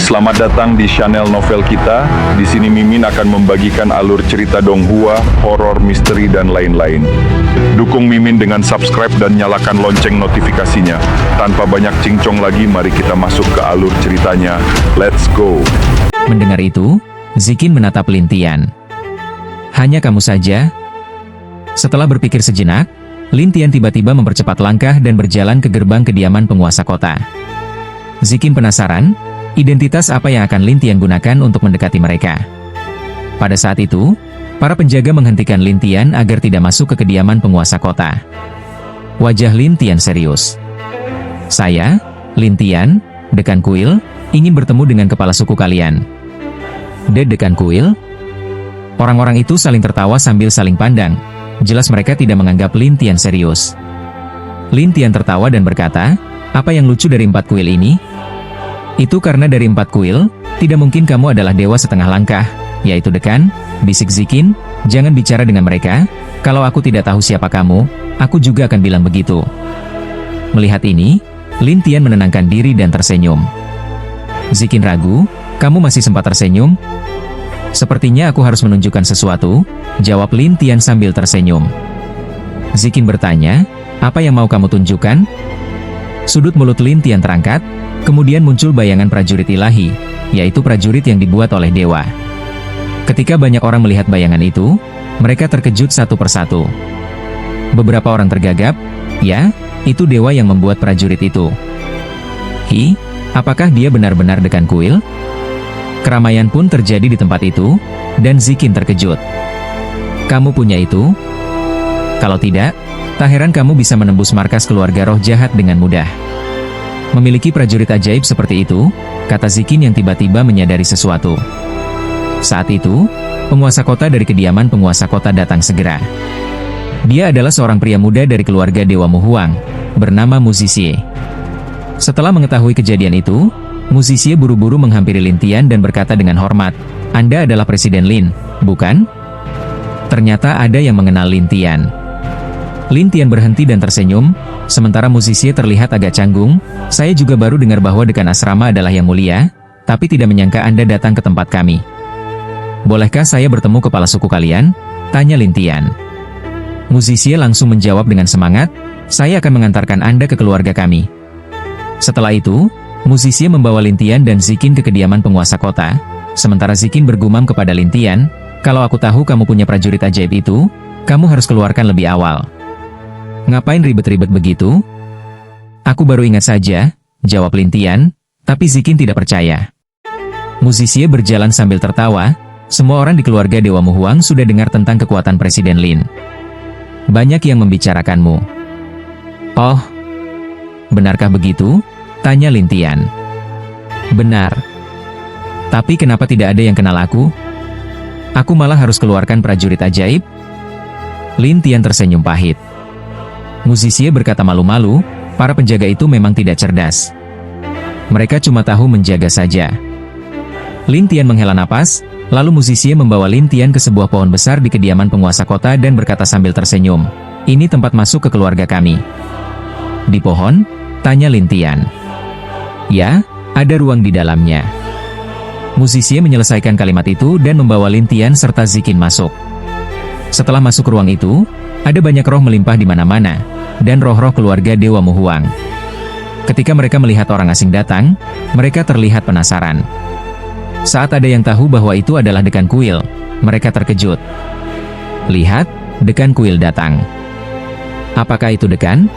Selamat datang di channel novel kita. Di sini Mimin akan membagikan alur cerita donghua, horor, misteri, dan lain-lain. Dukung Mimin dengan subscribe dan nyalakan lonceng notifikasinya. Tanpa banyak cincong lagi, mari kita masuk ke alur ceritanya. Let's go! Mendengar itu, Zikin menatap Lintian. Hanya kamu saja? Setelah berpikir sejenak, Lintian tiba-tiba mempercepat langkah dan berjalan ke gerbang kediaman penguasa kota. Zikin penasaran, identitas apa yang akan Lintian gunakan untuk mendekati mereka. Pada saat itu, para penjaga menghentikan Lintian agar tidak masuk ke kediaman penguasa kota. Wajah Lintian serius. Saya, Lintian, Dekan Kuil, ingin bertemu dengan kepala suku kalian. Dekan Kuil? Orang-orang itu saling tertawa sambil saling pandang. Jelas mereka tidak menganggap Lintian serius. Lintian tertawa dan berkata, "Apa yang lucu dari 4 kuil ini? Itu karena dari 4 kuil, tidak mungkin kamu adalah dewa setengah langkah, yaitu Dekan," bisik Zikin. "Jangan bicara dengan mereka, kalau aku tidak tahu siapa kamu, aku juga akan bilang begitu." Melihat ini, Lintian menenangkan diri dan tersenyum. Zikin ragu, "Kamu masih sempat tersenyum?" "Sepertinya aku harus menunjukkan sesuatu," jawab Lintian sambil tersenyum. Zikin bertanya, "Apa yang mau kamu tunjukkan?" Sudut mulut Lintian terangkat, kemudian muncul bayangan prajurit ilahi, yaitu prajurit yang dibuat oleh dewa. Ketika banyak orang melihat bayangan itu, mereka terkejut satu persatu. Beberapa orang tergagap, "Ya, itu dewa yang membuat prajurit itu. Hi, apakah dia benar-benar Dekan Kuil?" Keramaian pun terjadi di tempat itu, dan Zikin terkejut. "Kamu punya itu? Kalau tidak, tak heran kamu bisa menembus markas keluarga roh jahat dengan mudah." "Memiliki prajurit ajaib seperti itu," kata Zikin yang tiba-tiba menyadari sesuatu. Saat itu, penguasa kota dari kediaman penguasa kota datang segera. Dia adalah seorang pria muda dari keluarga Dewa Muhuang, bernama Muzisie. Setelah mengetahui kejadian itu, Muzisie buru-buru menghampiri Lintian dan berkata dengan hormat, "Anda adalah Presiden Lin, bukan?" Ternyata ada yang mengenal Lintian. Lintian berhenti dan tersenyum, sementara Muzisie terlihat agak canggung. "Saya juga baru dengar bahwa Dekan Asrama adalah yang mulia, tapi tidak menyangka Anda datang ke tempat kami." "Bolehkah saya bertemu kepala suku kalian?" tanya Lintian. Muzisie langsung menjawab dengan semangat, "Saya akan mengantarkan Anda ke keluarga kami." Setelah itu, Muzisie membawa Lintian dan Zikin ke kediaman penguasa kota, sementara Zikin bergumam kepada Lintian, "Kalau aku tahu kamu punya prajurit ajaib itu, kamu harus keluarkan lebih awal." "Ngapain ribet-ribet begitu?" "Aku baru ingat saja," jawab Lintian, tapi Zikin tidak percaya. Muzisie berjalan sambil tertawa, "Semua orang di keluarga Dewa Muhuang sudah dengar tentang kekuatan Presiden Lin. Banyak yang membicarakanmu." "Oh, benarkah begitu?" tanya Lintian. "Benar. Tapi kenapa tidak ada yang kenal aku? Aku malah harus keluarkan prajurit ajaib?" Lintian tersenyum pahit. Muzisie berkata malu-malu, para penjaga itu memang tidak cerdas. Mereka cuma tahu menjaga saja. Lintian menghela napas, lalu Muzisie membawa Lintian ke sebuah pohon besar di kediaman penguasa kota dan berkata sambil tersenyum, "Ini tempat masuk ke keluarga kami." "Di pohon?" tanya Lintian. "Ya, ada ruang di dalamnya." Muzisie menyelesaikan kalimat itu dan membawa Lintian serta Zikin masuk. Setelah masuk ruang itu, ada banyak roh melimpah di mana-mana, dan roh-roh keluarga Dewa Muhuang. Ketika mereka melihat orang asing datang, mereka terlihat penasaran. Saat ada yang tahu bahwa itu adalah Dekan Kuil, mereka terkejut. "Lihat, Dekan Kuil datang." "Apakah itu Dekan?"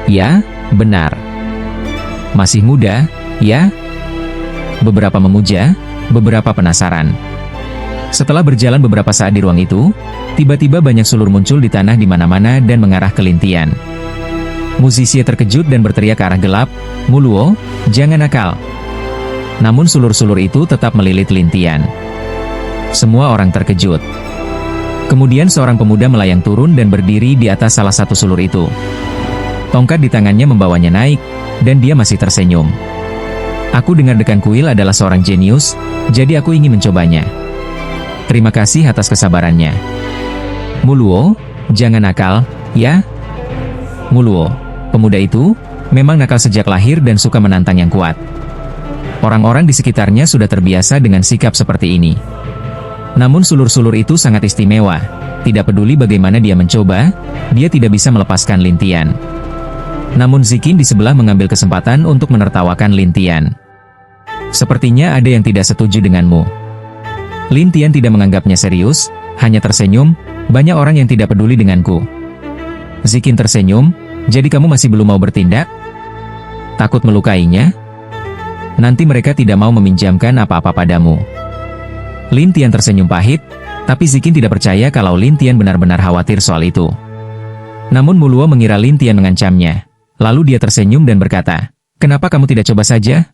"Ya, benar." "Masih muda, ya?" Beberapa memuja, beberapa penasaran. Setelah berjalan beberapa saat di ruang itu, tiba-tiba banyak sulur muncul di tanah di mana-mana dan mengarah ke Lintian. Muzisie terkejut dan berteriak ke arah gelap, "Muluo, jangan nakal." Namun sulur-sulur itu tetap melilit Lintian. Semua orang terkejut. Kemudian seorang pemuda melayang turun dan berdiri di atas salah satu sulur itu. Tongkat di tangannya membawanya naik, dan dia masih tersenyum. "Aku dengar Dekan Kuil adalah seorang jenius, jadi aku ingin mencobanya. Terima kasih atas kesabarannya." "Muluo, jangan nakal, ya?" Muluo, pemuda itu, memang nakal sejak lahir dan suka menantang yang kuat. Orang-orang di sekitarnya sudah terbiasa dengan sikap seperti ini. Namun sulur-sulur itu sangat istimewa. Tidak peduli bagaimana dia mencoba, dia tidak bisa melepaskan Lin Tian. Namun Zikin di sebelah mengambil kesempatan untuk menertawakan Lin Tian. Sepertinya ada yang tidak setuju denganmu. Lin Tian tidak menganggapnya serius, hanya tersenyum. Banyak orang yang tidak peduli denganku. Zikin tersenyum, jadi kamu masih belum mau bertindak? Takut melukainya? Nanti mereka tidak mau meminjamkan apa-apa padamu. Lin Tian tersenyum pahit, tapi Zikin tidak percaya kalau Lin Tian benar-benar khawatir soal itu. Namun Muluo mengira Lin Tian mengancamnya. Lalu dia tersenyum dan berkata, "Kenapa kamu tidak coba saja?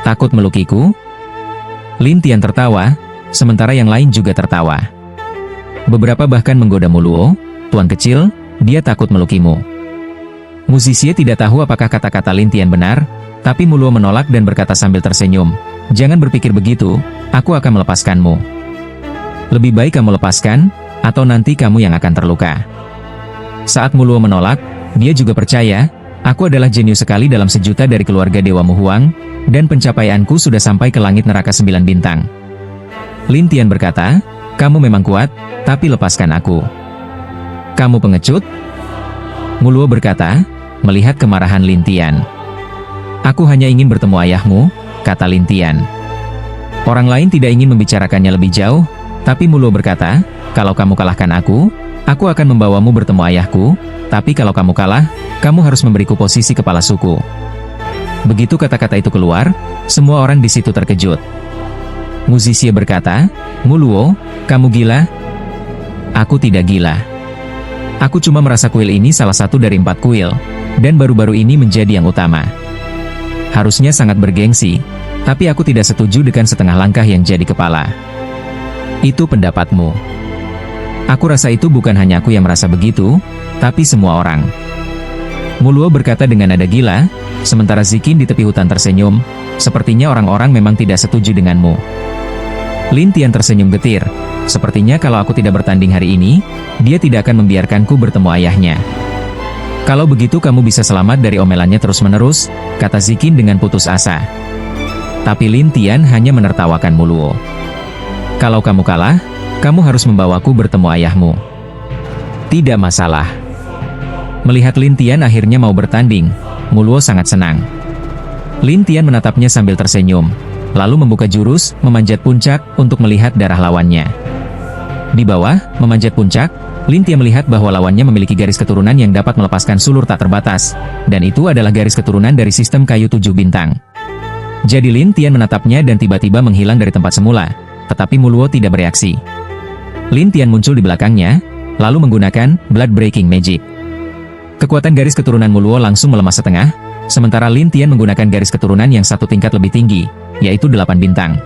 Takut melukiku?" Lin Tian tertawa, sementara yang lain juga tertawa. Beberapa bahkan menggoda Muluo, "Tuan kecil, dia takut melukimu." Mu Zixie tidak tahu apakah kata-kata Lin Tian benar, tapi Muluo menolak dan berkata sambil tersenyum, "Jangan berpikir begitu, aku akan melepaskanmu. Lebih baik kamu lepaskan, atau nanti kamu yang akan terluka." Saat Muluo menolak, dia juga percaya, "Aku adalah jenius sekali dalam sejuta dari keluarga Dewa Mu Huang, dan pencapaianku sudah sampai ke langit neraka 9 bintang." Lin Tian berkata, "Kamu memang kuat, tapi lepaskan aku." "Kamu pengecut?" Muluo berkata, melihat kemarahan Lin Tian. "Aku hanya ingin bertemu ayahmu," kata Lin Tian. Orang lain tidak ingin membicarakannya lebih jauh, tapi Muluo berkata, "Kalau kamu kalahkan aku akan membawamu bertemu ayahku, tapi kalau kamu kalah, kamu harus memberiku posisi kepala suku." Begitu kata-kata itu keluar, semua orang di situ terkejut. Mu Zixie berkata, "Muluo, kamu gila?" "Aku tidak gila. Aku cuma merasa kuil ini salah satu dari 4 kuil, dan baru-baru ini menjadi yang utama. Harusnya sangat bergengsi, tapi aku tidak setuju dengan setengah langkah yang jadi kepala." "Itu pendapatmu. Aku rasa itu bukan hanya aku yang merasa begitu, tapi semua orang." Muluo berkata dengan nada gila, sementara Zikin di tepi hutan tersenyum, "Sepertinya orang-orang memang tidak setuju denganmu." Lin Tian tersenyum getir. "Sepertinya kalau aku tidak bertanding hari ini, dia tidak akan membiarkanku bertemu ayahnya." "Kalau begitu kamu bisa selamat dari omelannya terus-menerus," kata Zikin dengan putus asa. Tapi Lin Tian hanya menertawakan Muluo. "Kalau kamu kalah, kamu harus membawaku bertemu ayahmu." "Tidak masalah." Melihat Lin Tian akhirnya mau bertanding, Muluo sangat senang. Lin Tian menatapnya sambil tersenyum, lalu membuka jurus, memanjat puncak, untuk melihat darah lawannya. Di bawah, memanjat puncak, Lin Tian melihat bahwa lawannya memiliki garis keturunan yang dapat melepaskan sulur tak terbatas, dan itu adalah garis keturunan dari sistem kayu 7 bintang. Jadi Lin Tian menatapnya dan tiba-tiba menghilang dari tempat semula, tetapi Muluo tidak bereaksi. Lin Tian muncul di belakangnya, lalu menggunakan Blood Breaking Magic. Kekuatan garis keturunan Muluo langsung melemah setengah, sementara Lin Tian menggunakan garis keturunan yang 1 tingkat lebih tinggi, yaitu 8 bintang.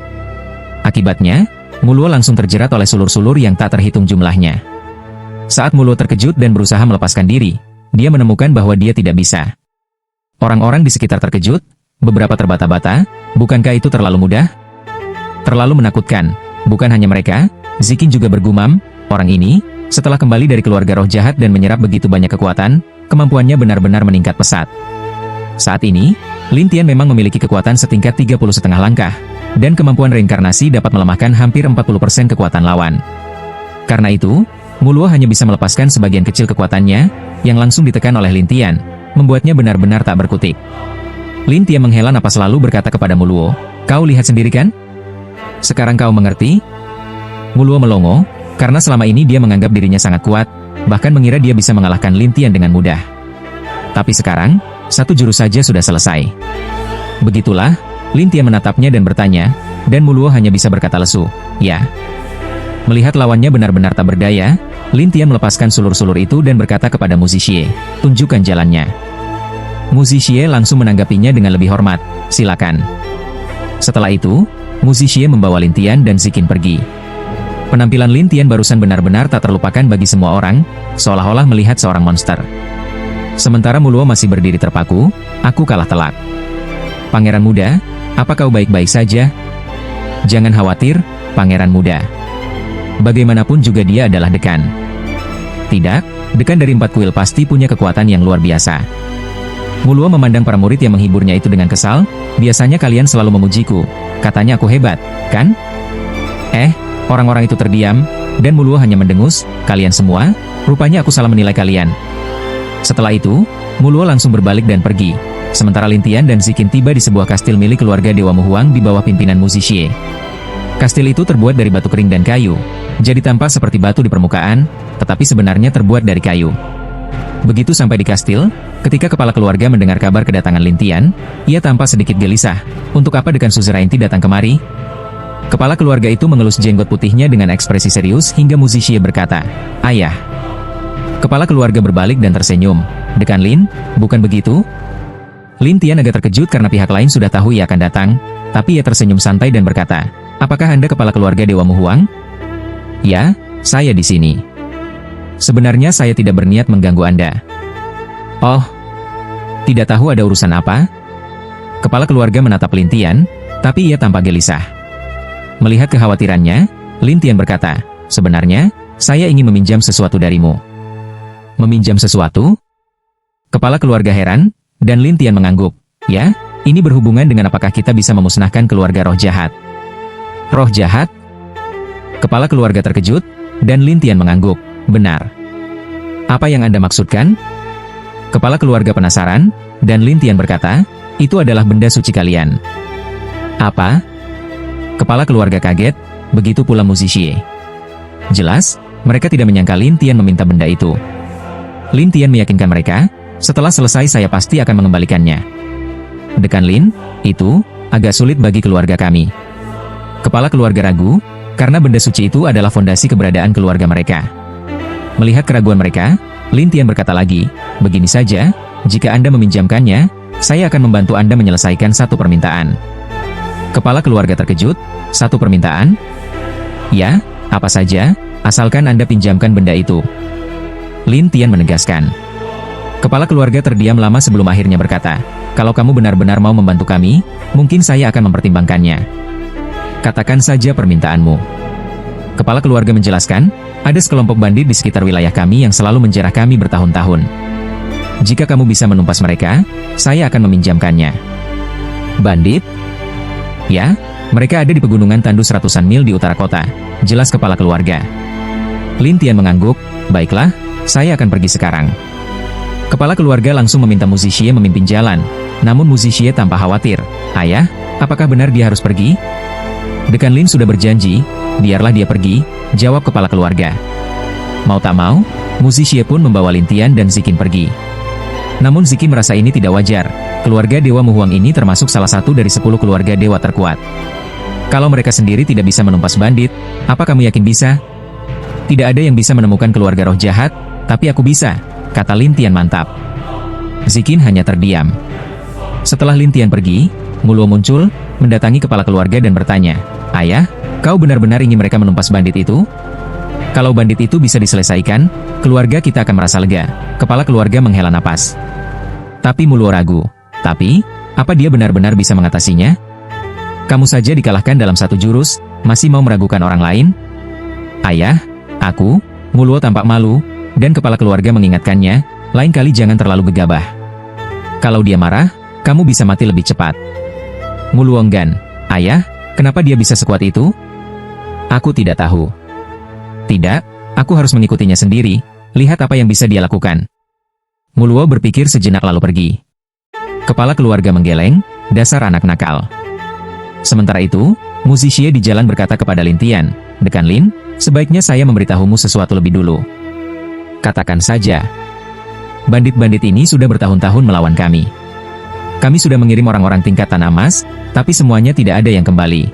Akibatnya, Muluo langsung terjerat oleh sulur-sulur yang tak terhitung jumlahnya. Saat Muluo terkejut dan berusaha melepaskan diri, dia menemukan bahwa dia tidak bisa. Orang-orang di sekitar terkejut, beberapa terbata-bata, "Bukankah itu terlalu mudah? Terlalu menakutkan." Bukan hanya mereka, Zikin juga bergumam, "Orang ini, setelah kembali dari keluarga roh jahat dan menyerap begitu banyak kekuatan, kemampuannya benar-benar meningkat pesat." Saat ini, Lin Tian memang memiliki kekuatan setingkat 30,5 langkah, dan kemampuan reinkarnasi dapat melemahkan hampir 40% kekuatan lawan. Karena itu, Muluo hanya bisa melepaskan sebagian kecil kekuatannya, yang langsung ditekan oleh Lin Tian, membuatnya benar-benar tak berkutik. Lin Tian menghela napas lalu berkata kepada Muluo, "Kau lihat sendiri kan? Sekarang kau mengerti?" Muluo melongo, karena selama ini dia menganggap dirinya sangat kuat, bahkan mengira dia bisa mengalahkan Lin Tian dengan mudah. Tapi sekarang, 1 jurus saja sudah selesai. Begitulah, Lin Tian menatapnya dan bertanya, dan Muluo hanya bisa berkata lesu, "Ya." Melihat lawannya benar-benar tak berdaya, Lin Tian melepaskan sulur-sulur itu dan berkata kepada Mu Zixie, "Tunjukkan jalannya." Mu Zixie langsung menanggapinya dengan lebih hormat, "Silakan." Setelah itu, Mu Zixie membawa Lin Tian dan Zikin pergi. Penampilan Lin Tian barusan benar-benar tak terlupakan bagi semua orang, seolah-olah melihat seorang monster. Sementara Muluo masih berdiri terpaku, "Aku kalah telak." "Pangeran muda, apa kau baik-baik saja?" "Jangan khawatir, pangeran muda. Bagaimanapun juga dia adalah dekan." "Tidak, dekan dari 4 kuil pasti punya kekuatan yang luar biasa." Muluo memandang para murid yang menghiburnya itu dengan kesal. Biasanya kalian selalu memujiku. Katanya aku hebat, kan? Orang-orang itu terdiam, dan Muluo hanya mendengus. Kalian semua, rupanya aku salah menilai kalian. Setelah itu, Muluo langsung berbalik dan pergi. Sementara Lin Tian dan Zikin tiba di sebuah kastil milik keluarga Dewa Muhuang di bawah pimpinan Mu Zixie. Kastil itu terbuat dari batu kering dan kayu. Jadi tampak seperti batu di permukaan, tetapi sebenarnya terbuat dari kayu. Begitu sampai di kastil, ketika kepala keluarga mendengar kabar kedatangan Lin Tian, ia tampak sedikit gelisah. Untuk apa Dekan Suzerainty datang kemari? Kepala keluarga itu mengelus jenggot putihnya dengan ekspresi serius hingga Mu Zixie berkata, "Ayah." Kepala keluarga berbalik dan tersenyum. "Dekan Lin, bukan begitu?" Lin Tian agak terkejut karena pihak lain sudah tahu ia akan datang, tapi ia tersenyum santai dan berkata, "Apakah Anda kepala keluarga Dewa Muhuang?" "Ya, saya di sini. Sebenarnya saya tidak berniat mengganggu Anda." "Oh, tidak tahu ada urusan apa?" Kepala keluarga menatap Lin Tian, tapi ia tampak gelisah. Melihat kekhawatirannya, Lin Tian berkata, "Sebenarnya, saya ingin meminjam sesuatu darimu." "Meminjam sesuatu?" Kepala keluarga heran, dan Lin Tian mengangguk. "Ya, ini berhubungan dengan apakah kita bisa memusnahkan keluarga roh jahat." "Roh jahat?" Kepala keluarga terkejut, dan Lin Tian mengangguk. "Benar. Apa yang Anda maksudkan?" Kepala keluarga penasaran, dan Lin Tian berkata, "Itu adalah benda suci kalian." "Apa?" Kepala keluarga kaget, begitu pula Mu Zixie. Jelas, mereka tidak menyangka Lin Tian meminta benda itu. Lin Tian meyakinkan mereka, "Setelah selesai saya pasti akan mengembalikannya." "Dekan Lin, itu agak sulit bagi keluarga kami." Kepala keluarga ragu, karena benda suci itu adalah fondasi keberadaan keluarga mereka. Melihat keraguan mereka, Lin Tian berkata lagi, "Begini saja, jika Anda meminjamkannya, saya akan membantu Anda menyelesaikan satu permintaan." Kepala keluarga terkejut, "Satu permintaan?" "Ya, apa saja, asalkan Anda pinjamkan benda itu." Lin Tian menegaskan. Kepala keluarga terdiam lama sebelum akhirnya berkata, "Kalau kamu benar-benar mau membantu kami, mungkin saya akan mempertimbangkannya. Katakan saja permintaanmu." Kepala keluarga menjelaskan, "Ada sekelompok bandit di sekitar wilayah kami yang selalu menjarah kami bertahun-tahun. Jika kamu bisa menumpas mereka, saya akan meminjamkannya." "Bandit?" "Ya, mereka ada di pegunungan tandus ratusan mil di utara kota," jelas kepala keluarga. Lin Tian mengangguk, "Baiklah, saya akan pergi sekarang." Kepala keluarga langsung meminta Mu Zixie memimpin jalan, namun Mu Zixie tampak khawatir. "Ayah, apakah benar dia harus pergi?" "Dekan Lin sudah berjanji, biarlah dia pergi," jawab kepala keluarga. Mau tak mau, Mu Zixie pun membawa Lin Tian dan Zikin pergi. Namun Zikin merasa ini tidak wajar. Keluarga Dewa Muhuang ini termasuk salah satu dari 10 keluarga dewa terkuat. Kalau mereka sendiri tidak bisa menumpas bandit, apa kamu yakin bisa? "Tidak ada yang bisa menemukan keluarga roh jahat, tapi aku bisa," kata Lin Tian mantap. Zikin hanya terdiam. Setelah Lin Tian pergi, Muluo muncul, mendatangi kepala keluarga dan bertanya, "Ayah, kau benar-benar ingin mereka menumpas bandit itu?" "Kalau bandit itu bisa diselesaikan, keluarga kita akan merasa lega." Kepala keluarga menghela napas. Tapi Muluo ragu. "Tapi, apa dia benar-benar bisa mengatasinya? Kamu saja dikalahkan dalam satu jurus, masih mau meragukan orang lain?" "Ayah, aku..." Muluo tampak malu, dan kepala keluarga mengingatkannya, "Lain kali jangan terlalu gegabah. Kalau dia marah, kamu bisa mati lebih cepat." Muluo enggan. "Ayah, kenapa dia bisa sekuat itu?" "Aku tidak tahu." "Tidak, aku harus mengikutinya sendiri, lihat apa yang bisa dia lakukan." Muluo berpikir sejenak lalu pergi. Kepala keluarga menggeleng, dasar anak nakal. Sementara itu, Mu Zixie di jalan berkata kepada Lin Tian, "Dekan Lin, sebaiknya saya memberitahumu sesuatu lebih dulu." "Katakan saja." "Bandit-bandit ini sudah bertahun-tahun melawan kami. Kami sudah mengirim orang-orang tingkatan emas, tapi semuanya tidak ada yang kembali."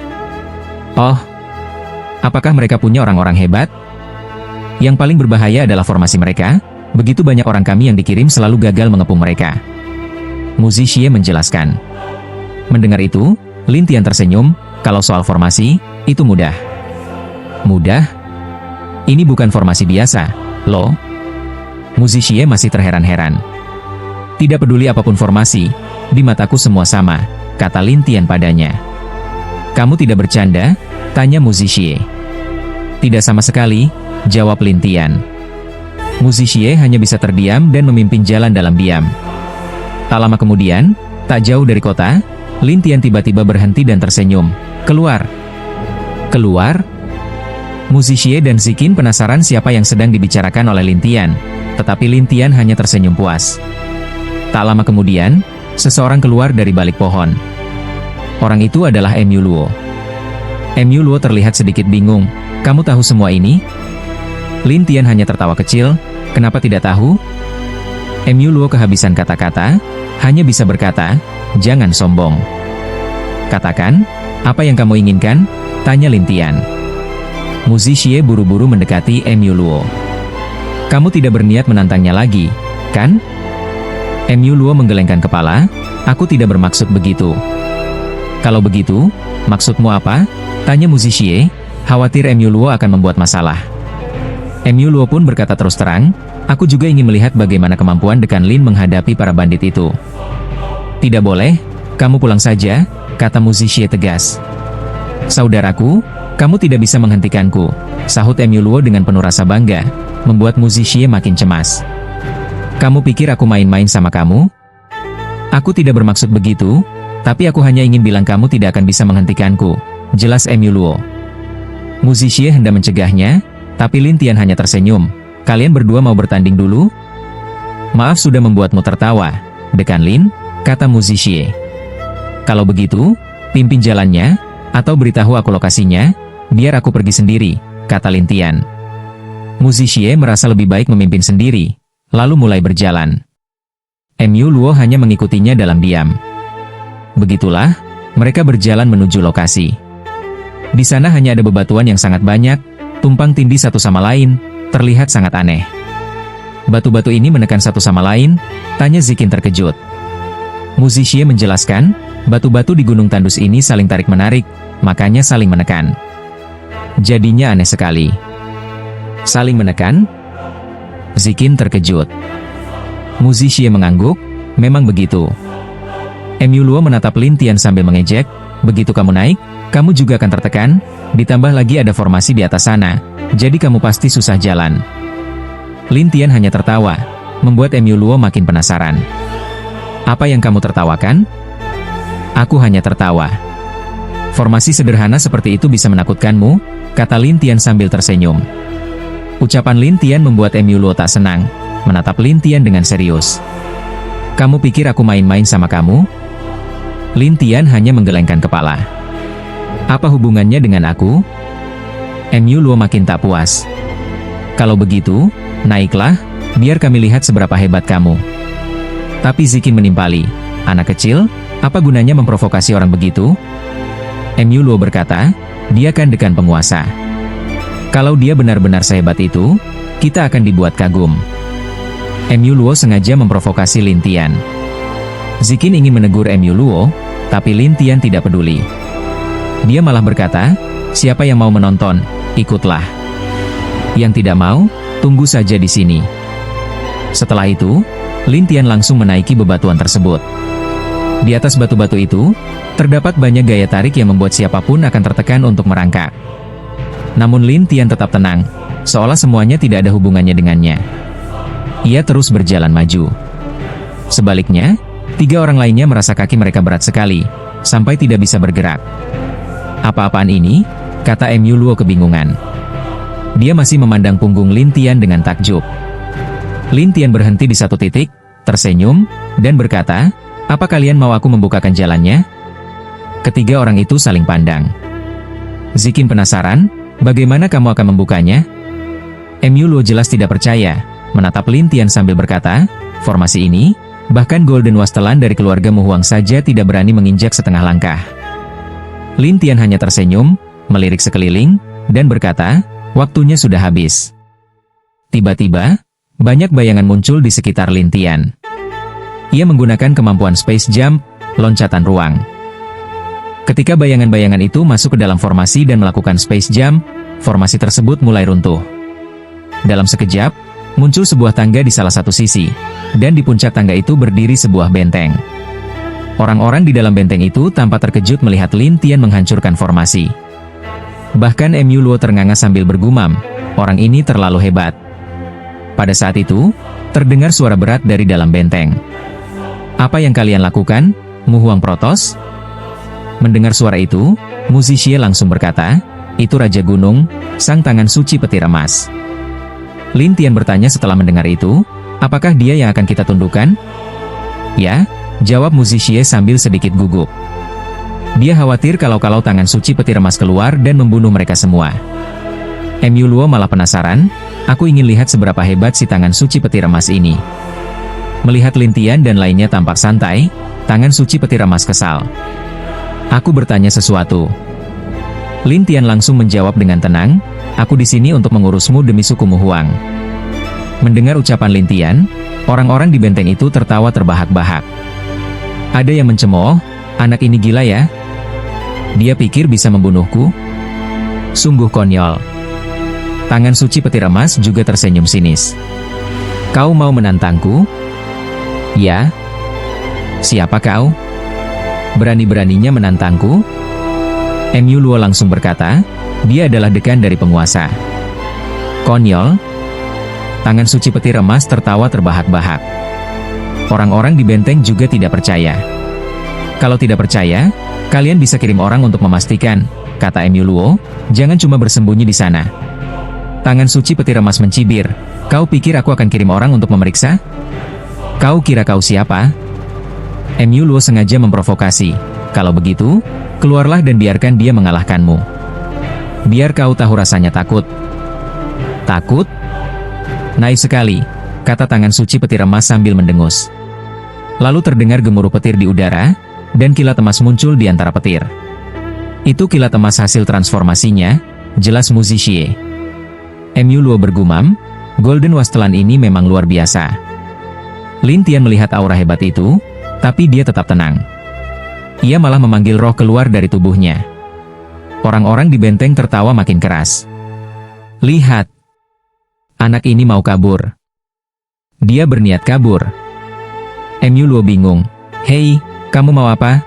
"Oh, apakah mereka punya orang-orang hebat?" "Yang paling berbahaya adalah formasi mereka, begitu banyak orang kami yang dikirim selalu gagal mengepung mereka." Mu Zixie menjelaskan. Mendengar itu, Lin Tian tersenyum, "Kalau soal formasi, itu mudah." "Mudah? Ini bukan formasi biasa, loh." Mu Zixie masih terheran-heran. "Tidak peduli apapun formasi, di mataku semua sama," kata Lin Tian padanya. "Kamu tidak bercanda?" tanya Mu Zixie. "Tidak sama sekali," jawab Lin Tian. Mu Zixie hanya bisa terdiam dan memimpin jalan dalam diam. Tak lama kemudian, tak jauh dari kota, Lin Tian tiba-tiba berhenti dan tersenyum. Keluar. Keluar? Mu Zixie dan Zikin penasaran siapa yang sedang dibicarakan oleh Lin Tian, tetapi Lin Tian hanya tersenyum puas. Tak lama kemudian, seseorang keluar dari balik pohon. Orang itu adalah Mu Luo. Mu Luo terlihat sedikit bingung. Kamu tahu semua ini? Lin Tian hanya tertawa kecil. Kenapa tidak tahu? Mu Luo kehabisan kata-kata, hanya bisa berkata, jangan sombong. Katakan, apa yang kamu inginkan? Tanya Lin Tian. Mu Zixie buru-buru mendekati Mu Luo. Kamu tidak berniat menantangnya lagi, kan? Mu Luo menggelengkan kepala. Aku tidak bermaksud begitu. Kalau begitu, maksudmu apa? Tanya Mu Zixie, khawatir Mu Luo akan membuat masalah. Mu Luo pun berkata terus terang, aku juga ingin melihat bagaimana kemampuan Dekan Lin menghadapi para bandit itu. Tidak boleh, kamu pulang saja, kata Mu Zixie tegas. Saudaraku, kamu tidak bisa menghentikanku, sahut Mu Luo dengan penuh rasa bangga, membuat Mu Zixie makin cemas. Kamu pikir aku main-main sama kamu? Aku tidak bermaksud begitu, tapi aku hanya ingin bilang kamu tidak akan bisa menghentikanku, jelas Mu Luo. Mu Zixie hendak mencegahnya, tapi Lin Tian hanya tersenyum. Kalian berdua mau bertanding dulu? Maaf sudah membuatmu tertawa, Dekan Lin, kata Mu Zixie. Kalau begitu, pimpin jalannya, atau beritahu aku lokasinya, biar aku pergi sendiri, kata Lin Tian. Mu Zixie merasa lebih baik memimpin sendiri, lalu mulai berjalan. Mu Luo hanya mengikutinya dalam diam. Begitulah, mereka berjalan menuju lokasi. Di sana hanya ada bebatuan yang sangat banyak, tumpang tindih satu sama lain, terlihat sangat aneh. Batu-batu ini menekan satu sama lain, tanya Zikin terkejut. Mu Zixie menjelaskan, batu-batu di Gunung Tandus ini saling tarik-menarik, makanya saling menekan. Jadinya aneh sekali. Saling menekan? Zikin terkejut. Mu Zixie mengangguk, memang begitu. Mu Luo menatap Lin Tian sambil mengejek, begitu kamu naik, kamu juga akan tertekan, ditambah lagi ada formasi di atas sana, jadi kamu pasti susah jalan. Lin Tian hanya tertawa, membuat Mu Luo makin penasaran. Apa yang kamu tertawakan? Aku hanya tertawa. Formasi sederhana seperti itu bisa menakutkanmu, kata Lin Tian sambil tersenyum. Ucapan Lin Tian membuat Mu Luo tak senang, menatap Lin Tian dengan serius. Kamu pikir aku main-main sama kamu? Lin Tian hanya menggelengkan kepala. Apa hubungannya dengan aku? Mu Luo makin tak puas. Kalau begitu, naiklah, biar kami lihat seberapa hebat kamu. Tapi Zikin menimpali, anak kecil, apa gunanya memprovokasi orang begitu? Mu Luo berkata, dia kan dekan penguasa. Kalau dia benar-benar sehebat itu, kita akan dibuat kagum. Mu Luo sengaja memprovokasi Lin Tian. Zikin ingin menegur Mu Luo, tapi Lin Tian tidak peduli. Dia malah berkata, siapa yang mau menonton, ikutlah. Yang tidak mau, tunggu saja di sini. Setelah itu, Lin Tian langsung menaiki bebatuan tersebut. Di atas batu-batu itu, terdapat banyak gaya tarik yang membuat siapapun akan tertekan untuk merangkak. Namun Lin Tian tetap tenang, seolah semuanya tidak ada hubungannya dengannya. Ia terus berjalan maju. Sebaliknya, 3 orang lainnya merasa kaki mereka berat sekali, sampai tidak bisa bergerak. Apa-apaan ini? Kata Mu Luo kebingungan. Dia masih memandang punggung Lin Tian dengan takjub. Lin Tian berhenti di satu titik, tersenyum, dan berkata, apa kalian mau aku membukakan jalannya? Ketiga orang itu saling pandang. Zikin penasaran, bagaimana kamu akan membukanya? Mu Luo jelas tidak percaya, menatap Lin Tian sambil berkata, formasi ini, bahkan Golden Wasteland dari keluarga Mu Huang saja tidak berani menginjak setengah langkah. Lin Tian hanya tersenyum, melirik sekeliling, dan berkata, waktunya sudah habis. Tiba-tiba, banyak bayangan muncul di sekitar Lin Tian. Ia menggunakan kemampuan Space Jump, loncatan ruang. Ketika bayangan-bayangan itu masuk ke dalam formasi dan melakukan Space Jump, formasi tersebut mulai runtuh. Dalam sekejap, muncul sebuah tangga di salah satu sisi, dan di puncak tangga itu berdiri sebuah benteng. Orang-orang di dalam benteng itu tampak terkejut melihat Lin Tian menghancurkan formasi. Bahkan Mu Luo ternganga sambil bergumam, orang ini terlalu hebat. Pada saat itu, terdengar suara berat dari dalam benteng. Apa yang kalian lakukan? Mu Huang protos. Mendengar suara itu, Mu Zixie langsung berkata, itu Raja Gunung, sang tangan suci petir emas. Lin Tian bertanya setelah mendengar itu, apakah dia yang akan kita tundukkan? Ya, jawab Mu Zixie sambil sedikit gugup. Dia khawatir kalau tangan suci petir emas keluar dan membunuh mereka semua. Mu Luo malah penasaran, aku ingin lihat seberapa hebat si tangan suci petir emas ini. Melihat Lin Tian dan lainnya tampak santai, tangan suci petir emas kesal. Aku bertanya sesuatu. Lin Tian langsung menjawab dengan tenang, aku di sini untuk mengurusmu demi suku Mu Huang. Mendengar ucapan Lin Tian, orang-orang di benteng itu tertawa terbahak-bahak. Ada yang mencemooh, anak ini gila ya? Dia pikir bisa membunuhku? Sungguh konyol. Tangan suci petir emas juga tersenyum sinis. Kau mau menantangku? Ya. Siapa kau? Berani-beraninya menantangku? Mu Luo langsung berkata, dia adalah dekan dari penguasa. Konyol. Tangan suci petir emas tertawa terbahak-bahak. Orang-orang di benteng juga tidak percaya. Kalau tidak percaya, kalian bisa kirim orang untuk memastikan, kata Mu Luo, jangan cuma bersembunyi di sana. Tangan suci petir emas mencibir, kau pikir aku akan kirim orang untuk memeriksa? Kau kira kau siapa? Mu Luo sengaja memprovokasi, kalau begitu, keluarlah dan biarkan dia mengalahkanmu. Biar kau tahu rasanya takut. Takut? Naif sekali, kata tangan suci petir emas sambil mendengus. Lalu terdengar gemuruh petir di udara, dan kilat emas muncul di antara petir. Itu kilat emas hasil transformasinya, jelas Mu Zixie. Mu Luo bergumam, Golden Wasteland ini memang luar biasa. Lin Tian melihat aura hebat itu, tapi dia tetap tenang. Ia malah memanggil roh keluar dari tubuhnya. Orang-orang di benteng tertawa makin keras. Lihat. Anak ini mau kabur. Dia berniat kabur. Mu Luo bingung. Hei, kamu mau apa?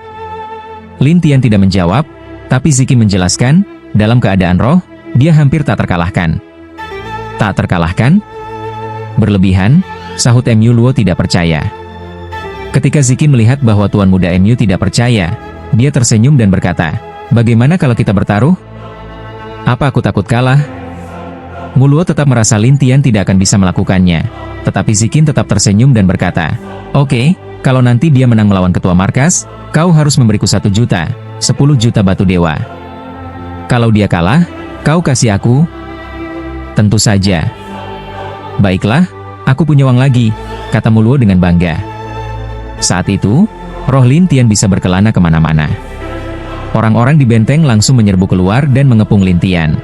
Lin Tian tidak menjawab, tapi Ziqin menjelaskan, dalam keadaan roh, dia hampir tak terkalahkan. Tak terkalahkan? Berlebihan, sahut Mu Luo tidak percaya. Ketika Ziqin melihat bahwa Tuan Muda Mu tidak percaya, dia tersenyum dan berkata, bagaimana kalau kita bertaruh? Apa aku takut kalah? Mu Luo tetap merasa Lin Tian tidak akan bisa melakukannya, tetapi Ziqin tetap tersenyum dan berkata, oke, kalau nanti dia menang melawan ketua markas, kau harus memberiku 1 juta, 10 juta batu dewa. Kalau dia kalah, kau kasih aku? Tentu saja. Baiklah, aku punya uang lagi, kata Mu Luo dengan bangga. Saat itu, roh Lin Tian bisa berkelana kemana-mana. Orang-orang di benteng langsung menyerbu keluar dan mengepung Lin Tian.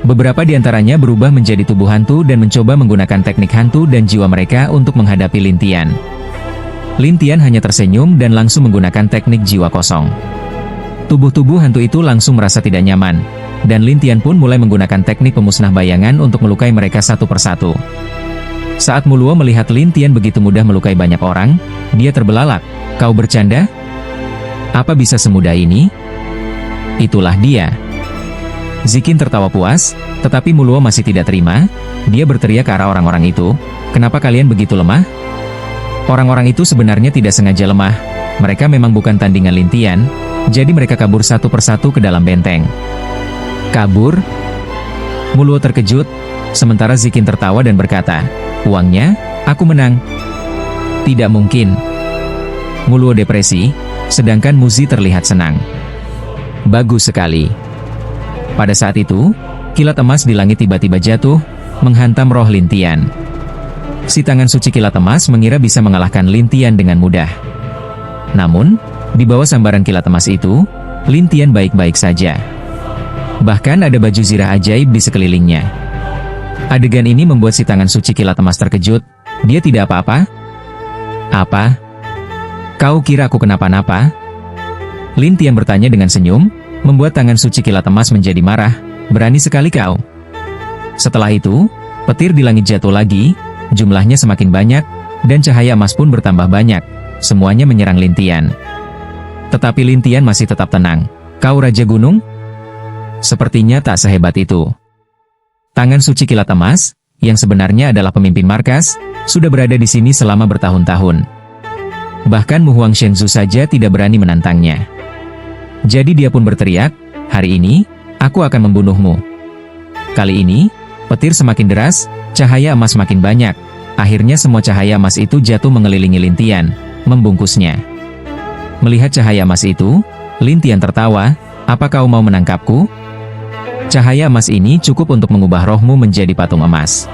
Beberapa di antaranya berubah menjadi tubuh hantu dan mencoba menggunakan teknik hantu dan jiwa mereka untuk menghadapi Lin Tian. Lin Tian hanya tersenyum dan langsung menggunakan teknik jiwa kosong. Tubuh-tubuh hantu itu langsung merasa tidak nyaman, dan Lin Tian pun mulai menggunakan teknik pemusnah bayangan untuk melukai mereka satu persatu. Saat Mu Luo melihat Lin Tian begitu mudah melukai banyak orang, dia terbelalak. Kau bercanda? Apa bisa semudah ini? Itulah dia. Ziqin tertawa puas, tetapi Mu Luo masih tidak terima. Dia berteriak ke arah orang-orang itu, kenapa kalian begitu lemah? Orang-orang itu sebenarnya tidak sengaja lemah. Mereka memang bukan tandingan Lin Tian, jadi mereka kabur satu persatu ke dalam benteng. Kabur? Mu Luo terkejut, sementara Ziqin tertawa dan berkata, uangnya, aku menang. Tidak mungkin. Mu Luo depresi, sedangkan Mu Zi terlihat senang. Bagus sekali. Pada saat itu, kilat emas di langit tiba-tiba jatuh, menghantam roh Lin Tian. Si tangan suci kilat emas mengira bisa mengalahkan Lin Tian dengan mudah. Namun, di bawah sambaran kilat emas itu, Lin Tian baik-baik saja. Bahkan ada baju zirah ajaib di sekelilingnya. Adegan ini membuat si tangan suci kilat emas terkejut. Dia tidak apa-apa? Apa? Kau kira aku kenapa-napa? Lin Tian bertanya dengan senyum, membuat tangan suci kilat emas menjadi marah. Berani sekali kau. Setelah itu, petir di langit jatuh lagi, jumlahnya semakin banyak, dan cahaya emas pun bertambah banyak. Semuanya menyerang Lin Tian. Tetapi Lin Tian masih tetap tenang. Kau Raja Gunung? Sepertinya tak sehebat itu. Tangan suci kilat emas, yang sebenarnya adalah pemimpin markas, sudah berada di sini selama bertahun-tahun. Bahkan Mu Huang Shenzhou saja tidak berani menantangnya. Jadi dia pun berteriak, "Hari ini, aku akan membunuhmu." Kali ini, petir semakin deras, cahaya emas makin banyak. Akhirnya semua cahaya emas itu jatuh mengelilingi Lin Tian, membungkusnya. Melihat cahaya emas itu, Lin Tian tertawa, "Apa kau mau menangkapku? Cahaya emas ini cukup untuk mengubah rohmu menjadi patung emas."